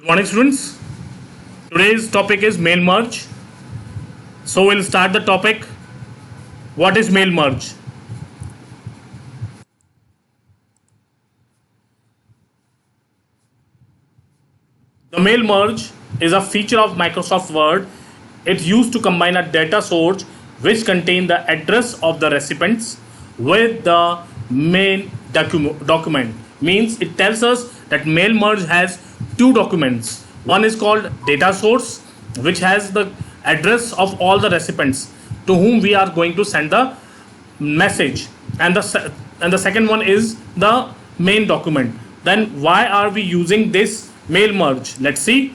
Morning students, today's topic is mail merge. So we'll start the topic. What is mail merge? The mail merge is a feature of Microsoft Word. It's used to combine a data source which contain the address of the recipients with the main document. Means it tells us that mail merge has two documents. One is called data source, which has the address of all the recipients to whom we are going to send the message, and the second one is the main document. Then why are we using this mail merge? Let's see.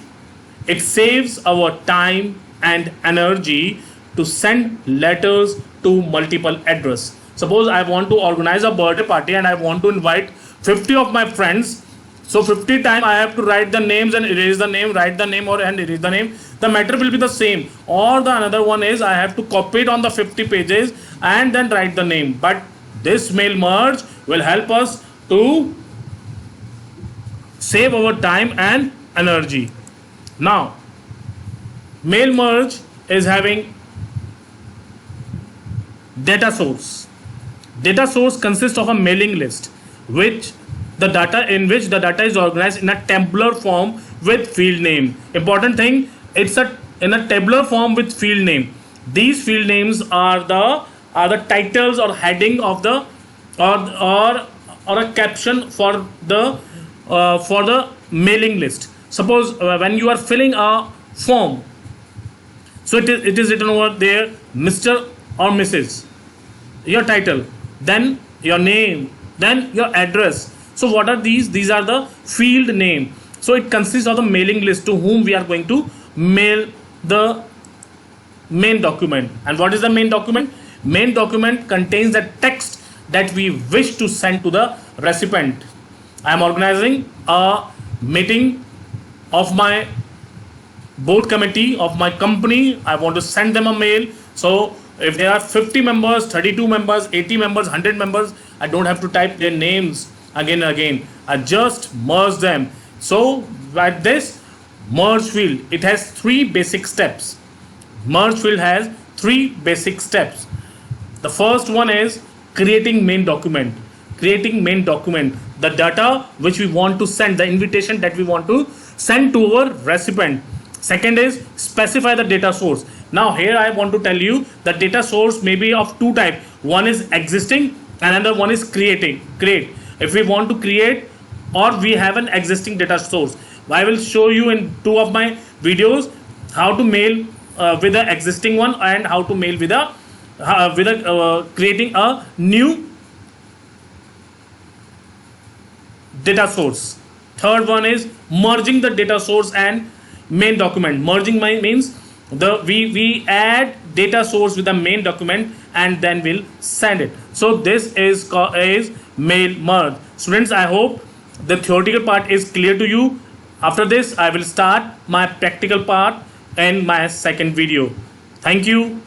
It saves our time and energy to send letters to multiple address. Suppose I want to organize a birthday party and I want to invite 50 of my friends. So 50 times I have to write the names and erase the name, write the name and erase the name. The matter will be the same. Or the another one is I have to copy it on the 50 pages and then write the name. But this mail merge will help us to save our time and energy. Now, mail merge is having data source. Data source consists of a mailing list which the data is organized in a tabular form with field name. Important thing, it's in a tabular form with field name. These field names are the titles or heading of the or a caption for the mailing list. Suppose when you are filling a form, so it is written over there Mr. or Mrs. your title, then your name, then your address. So what are these? These are the field name. So it consists of the mailing list to whom we are going to mail the main document. And what is the main document? Main document contains the text that we wish to send to the recipient. I am organizing a meeting of my board committee of my company. I want to send them a mail. So if there are 50 members, 32 members, 80 members, 100 members, I don't have to type their names again and again. I just merge them. So at this merge field, it has three basic steps. Merge field has three basic steps. The first one is creating main document. Creating main document, the data which we want to send, the invitation that we want to send to our recipient. Second is specify the data source. Now here I want to tell you the data source may be of two types. One is existing, another one is create. If we want to create or we have an existing data source, I will show you in two of my videos how to mail with the existing one and how to mail with creating a new data source. Third one is merging the data source and main document. Merging means we add data source with the main document and then we'll send it. So this is mail merge. Students, I hope the theoretical part is clear to you. After this, I will start my practical part in my second video. Thank you.